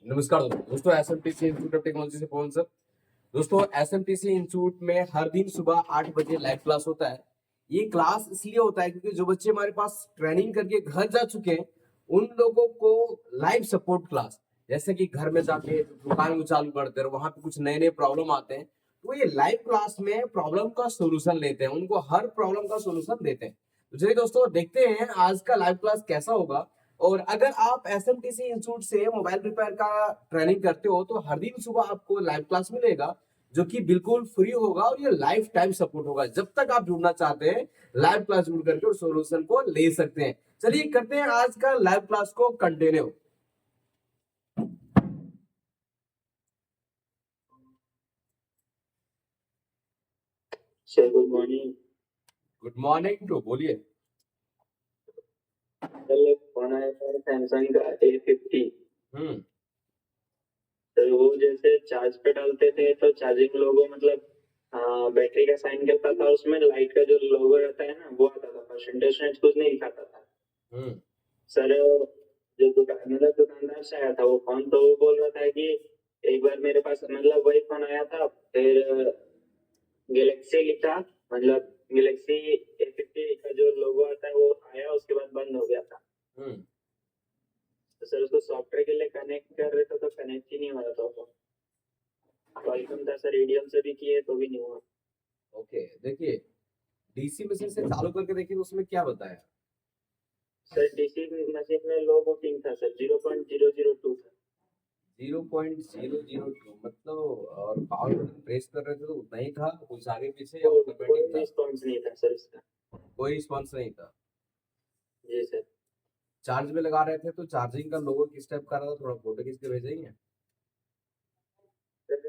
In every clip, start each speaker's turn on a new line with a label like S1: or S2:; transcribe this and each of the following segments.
S1: नमस्कार दोस्तों, एसएमटीसी institute of technology से पवन सर। दोस्तों, एसएमटीसी इंस्टीट्यूट में हर दिन सुबह 8 बजे लाइव क्लास होता है। ये क्लास इसलिए होता है क्योंकि जो बच्चे हमारे पास ट्रेनिंग करके घर जा चुके हैं, उन लोगों को लाइव सपोर्ट क्लास, जैसे कि घर में जाके दुकान को चालू करते हैं, वहां पे कुछ नए नए प्रॉब्लम आते हैं, तो ये लाइव क्लास में प्रॉब्लम का सोल्यूशन लेते हैं, उनको हर प्रॉब्लम का सोल्यूशन देते हैं। तो चलिए दोस्तों, देखते हैं आज का लाइव क्लास कैसा होगा। और अगर आप एसएमटीसी इंस्टीट्यूट से मोबाइल रिपेयर का ट्रेनिंग करते हो तो हर दिन सुबह आपको लाइव क्लास मिलेगा, जो कि बिल्कुल फ्री होगा और ये लाइफ टाइम सपोर्ट होगा। जब तक आप जुड़ना चाहते हैं, लाइव क्लास जुड़ करके और सोल्यूशन को ले सकते हैं। चलिए करते हैं आज का लाइव क्लास को continue.
S2: Sir good morning.
S1: Good morning too, बोलिए।
S2: कल एक फोन आया था सैमसंग का A50। तो वो जैसे चार्ज पे डालते थे तो चार्जिंग लोगो मतलब बैटरी का साइन करता था, उसमें लाइट का जो लोगो रहता है ना वो आता था, परसेंटेज कुछ नहीं दिखाता था। सर जो दुकानदार से आया था वो फोन, तो वो बोल रहा था कि एक बार मेरे पास मतलब वही फोन आया था, फिर गैलेक्सी लिखा, मतलब गैलेक्सी A50 का जो लोगो आता है वो आया, उसके बाद बंद हो गया था। तो सर उसको सॉफ्टवेयर के लिए कनेक्ट कर रहे थे तो कनेक्ट ही नहीं हो रहा था। वो वेलकम था सर, ईडीएम से भी किए तो भी नहीं हुआ।
S1: ओके, देखिए डीसी मशीन से चालू करके देखिए तो उसमें क्या बताया।
S2: सर डीसी मशीन में लो वोल्टेज था सर, 0.002 था।
S1: 0.002 मतलब, और पावर बटन प्रेस कर रहे थे तो उतना ही था, कुछ आगे पीछे या
S2: तो कोई
S1: ऑटोमेटिक था?
S2: रिस्पॉन्स नहीं था सर इसका।
S1: कोई रिस्पॉन्स नहीं था।
S2: जी सर।
S1: चार्ज में लगा रहे थे तो चार्जिंग का लोगो किस टाइप का रहा था, थोड़ा फोटो खींच के भेजेंगे।
S2: सर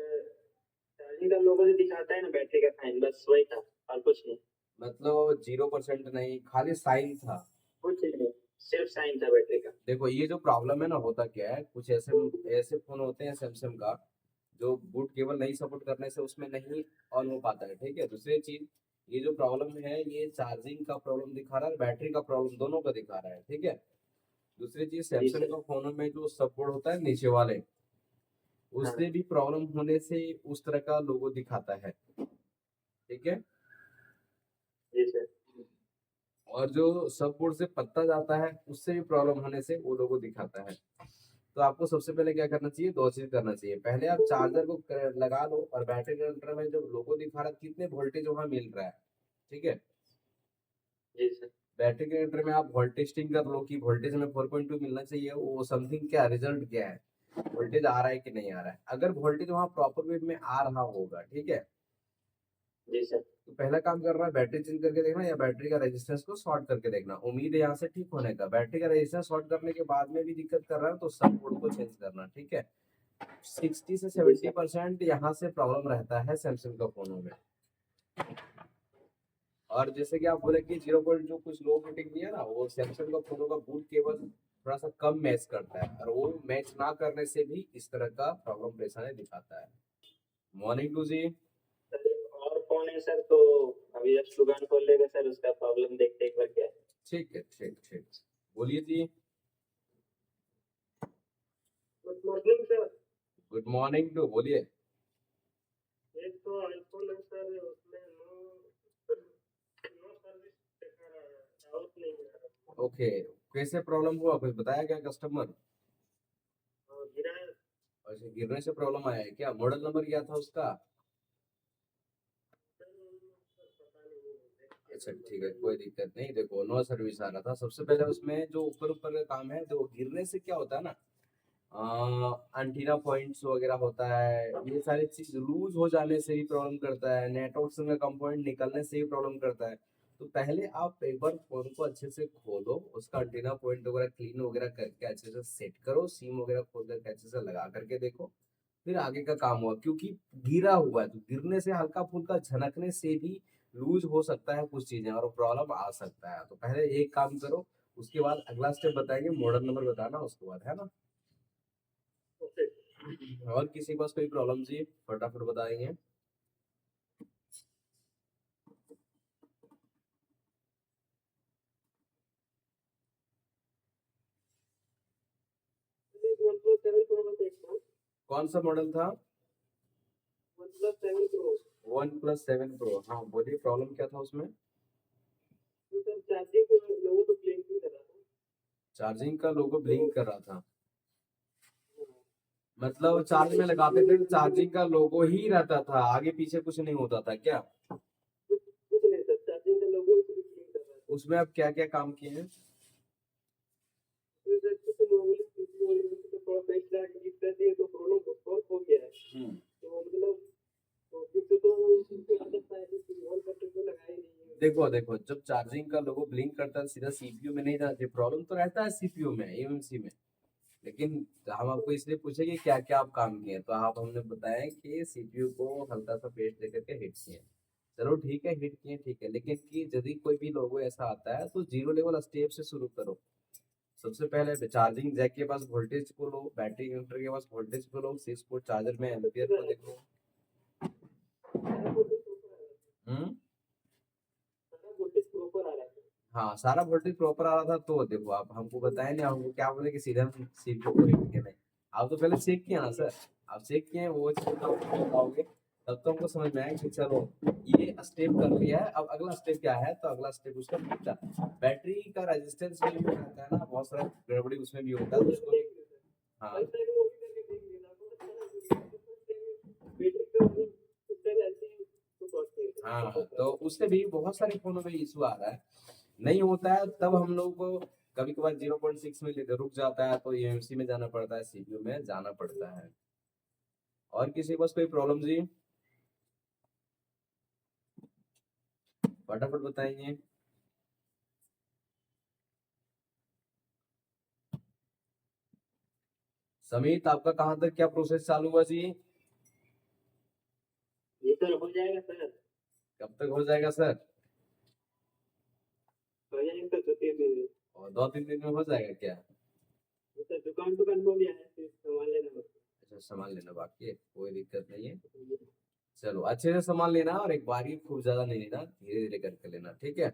S2: चार्जिंग का लोगो जो दिखाता है ना बैटरी का साइन, बस वही था और कुछ नहीं।
S1: मतलब 0% नहीं, खाली साइन था।
S2: कुछ नहीं, सिर्फ साइन था बैटरी का।
S1: देखो ये जो प्रॉब्लम है ना, होता क्या है, कुछ ऐसे ऐसे फोन होते हैं सैमसंग का, जो बूट केबल नहीं सपोर्ट करने से उसमें नहीं ऑन हो पाता है। ठीक है, दूसरी चीज, ये जो प्रॉब्लम है ये चार्जिंग का प्रॉब्लम दिखा रहा है, बैटरी का प्रॉब्लम दोनों का दिखा रहा है। ठीक है, दूसरी चीज,
S2: जी
S1: सैमसंग
S2: सर।
S1: का फोनों में जो सपोर्ट होता है नीचे वाले,
S2: हाँ।
S1: उससे भी प्रॉब्लम होने से उस तरह का लोगो दिखाता है। ठीक है,
S2: जी सर।
S1: और जो सब बोर्ड से पत्ता जाता है उससे भी प्रॉब्लम होने से वो लोगो दिखाता है। तो आपको सबसे पहले क्या करना चाहिए, दो चीज करना चाहिए। पहले आप चार्जर को लगा लो और बैटरी कंट्रोल में जो लोगो दिखा रहा है कितने वोल्टेज वहां मिल रहा है। ठीक है,
S2: जी सर।
S1: बैटरी कंट्रोल में आप वोल्टेज टिंग कर लो कि वोल्टेज में 4.2 मिलना चाहिए, वो समथिंग क्या रिजल्ट क्या है, वोल्टेज आ रहा है कि नहीं आ रहा है। अगर वोल्टेज वहां प्रॉपर वे में आ रहा होगा, ठीक है,
S2: जी सर।
S1: तो पहला काम करना है बैटरी चेंज करके देखना या बैटरी का रेजिस्टेंस को शॉर्ट करके देखना। उम्मीद है यहाँ से ठीक होने का। बैटरी का रेजिस्टेंस शॉर्ट करने के बाद में भी दिक्कत कर रहा है तो सब बोर्ड को चेंज करना। ठीक है, 60 से 70% यहाँ से प्रॉब्लम रहता है सैमसंग का फोनों में। और जैसे कि आप बोले कि 0 जो कुछ लो रेटिंग दिया ना, वो सैमसंग का फोनों का बूट केबल थोड़ा सा कम मैच करता है, और वो मैच ना करने से भी इस तरह का प्रॉब्लम परेशानी दिखाता है। Morning to ji.
S2: सर एक और फोन है सर, तो अभी जब दुकान खोल लेगा सर, उसका प्रॉब्लम देखते एक बार क्या है।
S1: ठीक है, ठीक ठीक, बोलिए जी।
S2: Good morning sir.
S1: Good morning too, बोलिए।
S2: एक तो आईफोन है सर, उसमें नो नो सर्विस दिखा रहा है, आउट नहीं आ रहा।
S1: ओके, कैसे प्रॉब्लम हुआ, कुछ बताया क्या कस्टमर?
S2: गिरा है।
S1: अच्छा, गिरने से प्रॉब्लम आया है क्या? मॉडल नंबर क्या था उसका? अच्छा ठीक है, कोई दिक्कत नहीं। देखो नो सर्विस आ रहा था। सबसे पहले उसमें जो ऊपर ऊपर का काम है, जो गिरने से क्या होता है ना, एंटीना पॉइंट्स वगैरह होता है, ये सारी चीज लूज हो जाने से भी प्रॉब्लम करता है, नेटवर्क से कंपोनेंट निकलने से भी प्रॉब्लम करता है। तो पहले आप एक बार फोन को अच्छे से खोलो, उसका एंटीना पॉइंट वगैरह क्लीन वगैरह करके अच्छे से सेट करो, सिम वगैरह खोल करके अच्छे से लगा करके देखो, फिर आगे का काम हुआ। क्योंकि गिरा हुआ है तो गिरने से हल्का फुल्का झनकने से भी लूज हो सकता है कुछ चीजें और प्रॉब्लम आ सकता है। तो पहले एक काम करो, उसके बाद अगला स्टेप बताएंगे, मॉडल नंबर बताना उसके बाद, है ना? और किसी के पास कोई प्रॉब्लम जी फटाफट बताएंगे।
S2: वन प्लस 7 प्रो मैक्स था।
S1: कौन सा मॉडल था?
S2: OnePlus 7 Pro।
S1: OnePlus 7 Pro। हाँ बोलिए, प्रॉब्लम क्या था उसमें?
S2: तो सर चार्जिंग लोगों तो ब्लिंक नहीं कर रहा था।
S1: चार्जिंग का लोगो ब्लिंक कर रहा था?
S2: हाँ,
S1: मतलब चार्ज में लगाते थे चार्जिंग का लोगो ही रहता था, आगे पीछे कुछ नहीं होता था क्या?
S2: कुछ नहीं सर, चार्जिंग का लोगो ही ब्लिंक कर रहा था।
S1: उसमें आप क्या क्या काम किए हैं?
S2: तो सर कुछ नॉर्मली सीपीयू वाली वजह से थोड़ा पेज लैग दिख रहती है, तो प्रॉब्लम सॉल्व हो गया है। तो मतलब तो फिर तो उसकी आदत है कि ऑन करके तो लगा ही नहीं है।
S1: देखो देखो, जब चार्जिंग का लोगो ब्लिंक करता है सीधा सीपीयू में नहीं जाती, प्रॉब्लम तो रहता है सीपीयू में, एमएमसी में। लेकिन हम आपको इसलिए पूछे कि क्या क्या आप काम किए, तो आप हमने बताया कि सीपीयू को हल्का सा पेस्ट देकर के हिट किए। चलो ठीक है, हिट किए ठीक है, लेकिन कि यदि कोई भी लोगो ऐसा आता है तो जीरो लेवल स्टेप से शुरू करो। सबसे पहले चार्जिंग जैक के पास वोल्टेज को लो, बैटरी इन्वर्टर के पास वोल्टेज को लो, 6 वोल्ट चार्जर में एम्पियर को देखो।
S2: सारा वोल्टेज प्रॉपर आ रहा है।
S1: हम्म।
S2: सारा वोल्टेज प्रॉपर आ रहा है।
S1: हाँ, सारा वोल्टेज प्रॉपर आ रहा था, तो देखो आप हमको बताए नहीं, हमको क्या बोले कि सीधा सीपीयू को हिट किया नहीं। आप तो पहले चेक किया ना सर, आप चेक किए वो चीज बताओगे, तब तो हमको समझ में आया कि चलो ये स्टेप कर लिया है, अब अगला स्टेप क्या है, तो अगला स्टेप उसका बेटा बैटरी का रेजिस्टेंस भी रहता है ना, बहुत सारा गड़बड़ी उसमें भी होता है, तो उसको हाँ
S2: फर्स्ट टाइम वो भी करके देख लेना, बहुत अच्छा लगा। फर्स्ट टाइम बैटरी का भी पिक्चर ऐसे ही तो करते हैं।
S1: हाँ, तो उससे भी बहुत सारे फोनों में इशू आ रहा है, नहीं होता है, तब हम लोग को कभी कभार 0.6 में रुक जाता है, तो एएमसी में जाना पड़ता है, सीपीयू में जाना पड़ता है। और किसी के पास कोई प्रॉब्लम जी? फटाफट बताइए। समीत, आपका कहाँ तक क्या प्रोसेस चालू हुआ जी?
S2: ये सर हो जाएगा सर।
S1: कब तक हो जाएगा सर?
S2: हो जाएगा सर 2-3 दिन में।
S1: और 2-3 दिन में हो जाएगा क्या?
S2: तो सर दुकान तो कंफर्म है, सिर्फ सामान लेना बस।
S1: अच्छा, सामान लेना बाकी है, कोई दिक्कत नहीं है। चलो अच्छे से सामान लेना, और एक बार ही खूब ज्यादा नहीं लेना, धीरे धीरे करके लेना, ठीक है?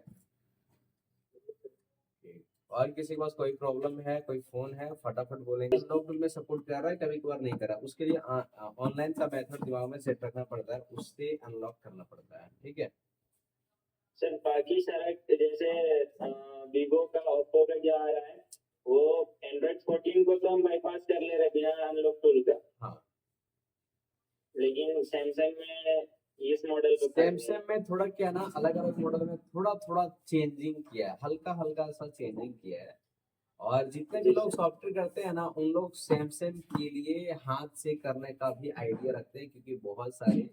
S1: ठीक। और किसी के पास कोई प्रॉब्लम है, कोई फोन है, फटाफट बोलेंगे। लॉकडाउन में सपोर्ट कर रहा है, कभी कभार नहीं कर रहा, उसके लिए ऑनलाइन का मेथड दिमाग में सेट रखना पड़ता है, उससे अनलॉक करना पड़ता है, ठीक है?
S2: सर बाकी सारा जैसे वीवो का, ओप्पो का क्या आ रहा है, वो एंड्रॉइड 14 को तो हम बाईपास कर ले रहे बिना अनलॉक टूल का।
S1: हाँ,
S2: लेकिन सैमसंग में इस मॉडल को
S1: सैमसंग में थोड़ा क्या ना, अलग अलग मॉडल में थोड़ा थोड़ा चेंजिंग किया है, हल्का हल्का सा चेंजिंग किया है। और जितने भी लोग सॉफ्टवेयर करते हैं ना, उन लोग सैमसंग के लिए हाथ से करने का भी आइडिया रखते हैं, क्योंकि बहुत सारे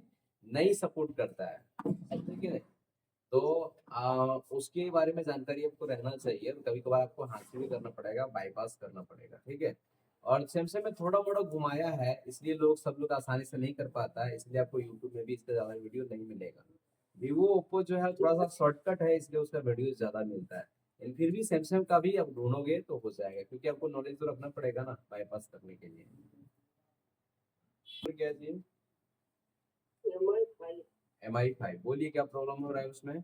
S1: नहीं सपोर्ट करता है, ठीक है? तो उसके बारे में जानकारी आपको रहना चाहिए, कभी कभार आपको हाथ से भी करना पड़ेगा, बाईपास करना पड़ेगा, ठीक है? और सैमसंग में थोड़ा मोड़ा घुमाया है, इसलिए लोग सब लोग आसानी से नहीं कर पाता है, इसलिए आपको यूट्यूब में भी इसका ज्यादा वीडियो नहीं मिलेगा। वीवो ओप्पो जो है थोड़ा सा शॉर्टकट है, इसलिए उसका वीडियो ज्यादा मिलता है, लेकिन फिर भी सैमसंग का भी आप ढूंढोगे तो हो जाएगा, क्योंकि आपको नॉलेज तो रखना पड़ेगा ना बाईपास करने के लिए। और क्या जी? MI5 बोलिए, क्या प्रॉब्लम हो रहा है उसमें?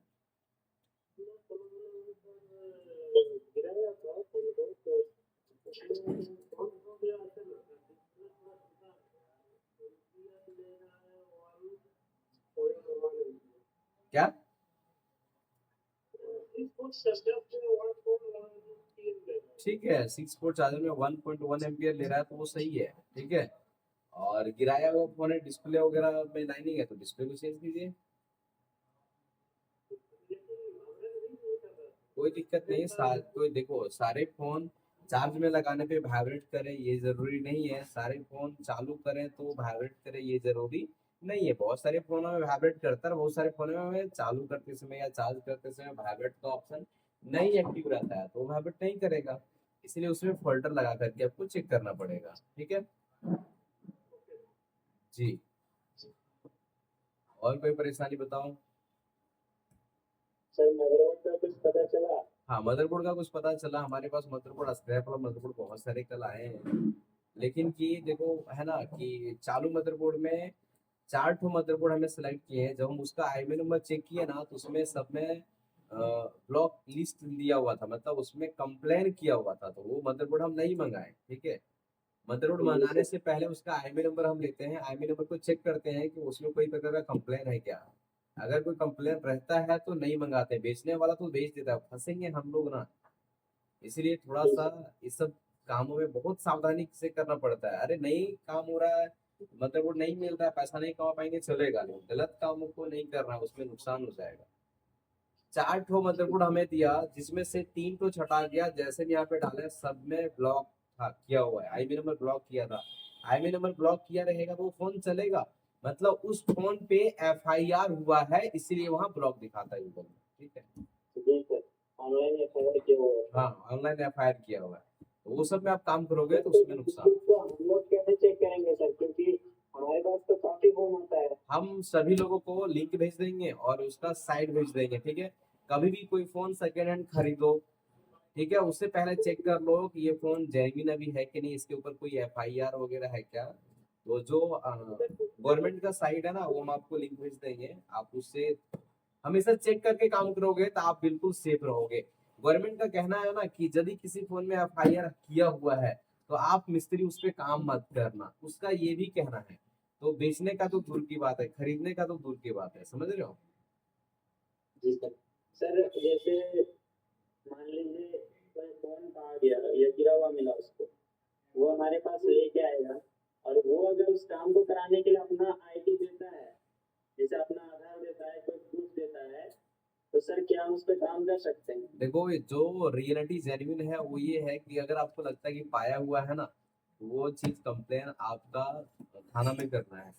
S1: क्या? ठीक है, 6 वोल्ट चार्जर में 1.1 एम्पियर ले रहा है, तो वो सही है, ठीक है? और गिराया हुआ फोन है, डिस्प्ले वगैरह में लाइनिंग है, तो डिस्प्ले को चेंज कीजिए, कोई दिक्कत नहीं। कोई देखो, सारे फोन चार्ज में लगाने पे वाइब्रेट करे ये जरूरी नहीं है, सारे फोन चालू करें तो वाइब्रेट करे ये जरूरी नहीं है। बहुत सारे फोनों में वाइब्रेट करता है, बहुत सारे फोनों में चालू करते समय या चार्ज करते समय वाइब्रेट का ऑप्शन नहीं एक्टिव रहता है, तो वाइब्रेट नहीं करेगा, इसलिए उसमें फोल्डर लगा करके आपको चेक करना पड़ेगा, ठीक है जी? और कोई परेशानी बताओ?
S2: सर मदरबोर्ड का कुछ पता चला?
S1: हाँ, मदरबोर्ड का कुछ पता चला, हमारे पास मदरबोर्ड स्क्रैप वाला मदरबोर्ड बहुत सारे कल आए हैं, लेकिन कि देखो है ना कि चालू मदरबोर्ड में 4 ठो मदरबोर्ड हमें सेलेक्ट किए हैं, जब हम उसका आईएमई नंबर चेक किए ना, तो उसमें सब में ब्लॉक लिस्ट दिया हुआ था, मतलब उसमें कंप्लेन किया हुआ था, तो वो मदरबोर्ड हम नहीं मंगाए, ठीक है? मदरबोर्ड मंगाने से पहले उसका आईएमई नंबर हम लेते हैं, आईएमई नंबर को चेक करते हैं कि उसमें कोई प्रकार का कंप्लेन है क्या। अगर कोई कंप्लेन रहता है तो नहीं मंगाते, बेचने वाला तो बेच देता है, फंसेंगे हम लोग ना। इसलिए थोड़ा सा इस सब कामों में बहुत सावधानी से करना पड़ता है। अरे नहीं काम हो रहा है, मदरबोर्ड नहीं मिल रहा है, पैसा नहीं कमा पाएंगे चलेगा, नहीं गलत कामों को नहीं करना, उसमें नुकसान हो जाएगा। 4 ठो मदरबोर्ड हमें दिया, जिसमें से 3 ठो छटा गया, जैसे भी यहाँ पे डाले सब में ब्लॉक था किया हुआ है, आईएमई नंबर ब्लॉक किया था। आईएमई नंबर ब्लॉक किया रहेगा तो वो फोन चलेगा, मतलब उस फोन पे एफआईआर हुआ है, इसीलिए वहां ब्लॉक दिखाता है गूगल में। ठीक है,
S2: जी सर, ऑनलाइन एफआईआर किया हुआ है।
S1: हाँ ऑनलाइन एफआईआर किया हुआ है, तो वो सब में आप काम करोगे तो उसमें नुकसान।
S2: तो हम लोग कैसे चेक करेंगे सर, क्योंकि हमारे पास तो काफी फोन होता है।
S1: हम सभी लोगों को लिंक भेज देंगे और उसका साइट भेज देंगे, ठीक है। कभी भी कोई फोन सेकेंड हैंड खरीदो, ठीक है, उससे पहले चेक कर लो कि ये फोन जेन्युइन अभी है कि नहीं, इसके ऊपर कोई एफआईआर वगैरह है क्या। तो जो गवर्नमेंट का साइट है ना, वो हम आपको लिंक भेज देंगे, आप उससे हमेशा चेक करके काम करोगे तो आप बिल्कुल सेफ रहोगे। गवर्नमेंट का कहना है ना कि यदि किसी फोन में एफआईआर किया हुआ है तो आप मिस्त्री उस पर काम मत करना, उसका ये भी कहना है। तो बेचने का तो दूर की बात है, खरीदने का तो दूर की बात है, समझ रहे हो।
S2: जी सर। सर जैसे मान लीजिए कोई फोन खा गया या गिरा हुआ मिला उसको, वो हमारे पास लेके आएगा, और वो अगर उस काम को कराने के लिए अपना आईडी देता है, जैसे अपना आधार देता है, कोई प्रूफ देता है, तो सर क्या हम उस पर काम कर सकते हैं?
S1: देखो ये जो रियलिटी जेन्युइन है वो ये है कि अगर आपको लगता है कि पाया हुआ है ना, तो वो चीज कंप्लेन आपका थाना में करना है,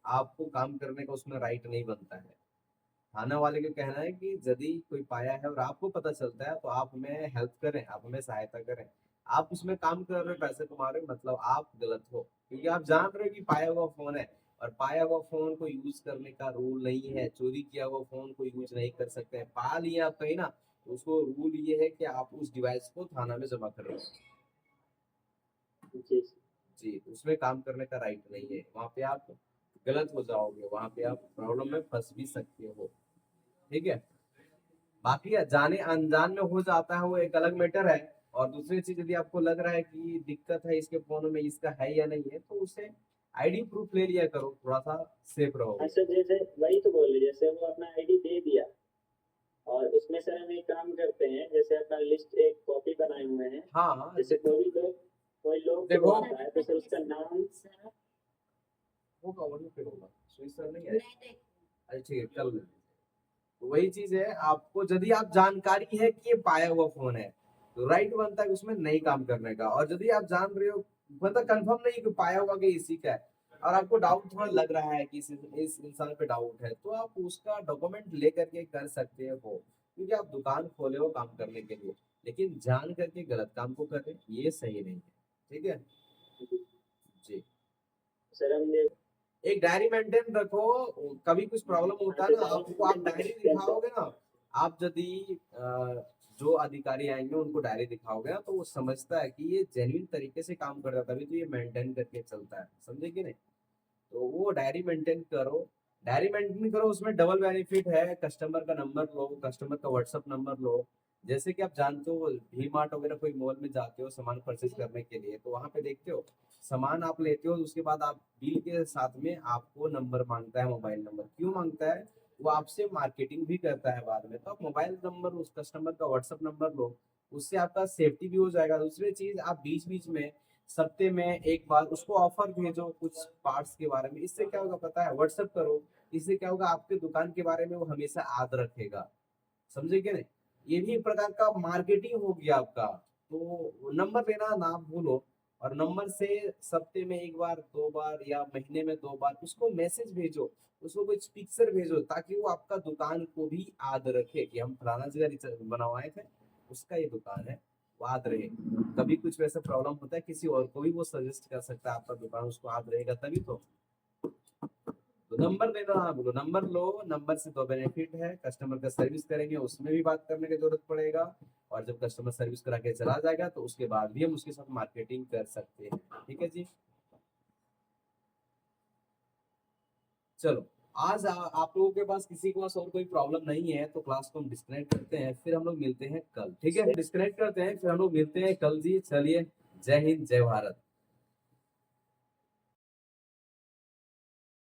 S1: आपको काम करने का उसमें राइट नहीं बनता है। थाना वाले का कहना है कि यदि कोई पाया है और आपको पता चलता है तो आप हमें हेल्प करें, आप हमें सहायता करें। आप उसमें काम कर रहे हो, पैसे कमा रहे हो, मतलब आप गलत हो, क्योंकि आप जान रहे हो कि पाया हुआ फोन है, और पाया हुआ फोन को यूज करने का रूल नहीं है। चोरी किया हुआ फोन को यूज नहीं कर सकते हैं, पा लिए आप कहीं ना, तो उसको रूल ये है कि आप उस डिवाइस को थाना में जमा करें।
S2: जी
S1: जी, उसमें काम करने का राइट नहीं है, वहाँ पे आप गलत हो जाओगे, वहाँ पे आप प्रॉब्लम में फंस भी सकते हो। ठीक है, बाकी जाने अनजान में हो जाता है वो एक अलग मैटर है। और दूसरी चीज, यदि आपको लग रहा है कि दिक्कत है इसके फोन में, इसका है या नहीं है, तो उसे आईडी प्रूफ ले लिया करो, थोड़ा सा सेफ
S2: हाँ
S1: रहोगे।
S2: सर, जैसे वही तो बोल रहे, जैसे वो अपना आईडी दे दिया, और उसमें सर हम एक काम करते हैं, जैसे अपना लिस्ट एक कॉपी बनाए हुए हैं,
S1: हाँ
S2: जैसे कोई लोग जो
S1: देखो,
S2: आता है तो सर उसका नाम।
S1: होगा वही पे होगा, स्विच सर नहीं है। अच्छा ठीक है, कर लेंगे। तो वही चीज है, आपको यदि आप जानकारी है कि ये पाया हुआ फोन है, तो राइट बनता है उसमें नहीं काम करने का। और यदि आप जान रहे हो, मतलब कंफर्म नहीं कि पाया हुआ कि इसी का है, और आपको डाउट थोड़ा लग रहा है कि इस इंसान पे डाउट है, तो आप उसका डॉक्यूमेंट ले करके कर सकते हो, क्योंकि आप दुकान खोले हो काम करने के लिए, लेकिन जान करके गलत काम को कर रहे हैं, ये सही नहीं है। ठीक है जी।
S2: सर हम
S1: एक डायरी मेंटेन रखो, कभी कुछ प्रॉब्लम होता है ना, आपको आप डायरी दिखाओगे ना, आप यदि जो अधिकारी आएंगे उनको डायरी दिखाओगे ना, तो वो समझता है कि ये जेन्युइन तरीके से काम कर रहा है, तभी तो ये मेंटेन करके चलता है, समझे कि नहीं। तो वो डायरी मेंटेन करो, डायरी मेंटेन करो, उसमें डबल बेनिफिट है, कस्टमर का नंबर लो, कस्टमर का व्हाट्सअप नंबर लो। जैसे कि आप जानते हो वी मार्ट वगैरह कोई मॉल में जाते हो सामान परचेज करने के लिए, तो वहां पे देखते हो सामान आप लेते हो, उसके बाद आप बिल के साथ में आपको नंबर मांगता है, मोबाइल नंबर क्यों मांगता है, वो आपसे मार्केटिंग भी करता है बाद में। तो आप मोबाइल नंबर, उस कस्टमर का व्हाट्सअप नंबर लो, उससे आपका सेफ्टी भी हो जाएगा। दूसरी चीज, आप बीच बीच में सप्ते में एक बार उसको ऑफर भेजो कुछ पार्ट्स के बारे में, इससे क्या होगा पता है, व्हाट्सएप करो, इससे क्या होगा आपके दुकान के बारे में वो हमेशा याद रखेगा, समझे क्या नहीं। ये भी एक प्रकार का मार्केटिंग हो गया आपका। तो नंबर लेना ना भूलो, और नंबर से सप्ते में एक बार, 2 बार, या महीने में 2 बार उसको मैसेज भेजो, उसको कुछ पिक्चर भेजो, ताकि वो आपका दुकान को भी याद रखे कि हम फलाना जगह बनवाए थे, उसका ये दुकान है, याद रहे। कभी कुछ वैसा प्रॉब्लम होता है किसी और को भी वो सजेस्ट कर सकता है, आपका दुकान उसको याद रहेगा तभी तो नंबर देना ना बोलो, नंबर लो, नंबर से 2 बेनिफिट है, कस्टमर का सर्विस करेंगे उसमें भी बात करने की जरूरत पड़ेगा, और जब कस्टमर सर्विस करा के चला जाएगा तो उसके बाद भी हम उसके साथ मार्केटिंग कर सकते हैं। ठीक है जी, चलो। आज आप लोगों के पास किसी के पास और कोई प्रॉब्लम नहीं है तो क्लास को हम डिस्कनेक्ट करते हैं, फिर हम लोग मिलते हैं कल। ठीक है, डिस्कनेक्ट करते हैं, फिर हम लोग मिलते हैं कल जी। चलिए, जय हिंद, जय भारत।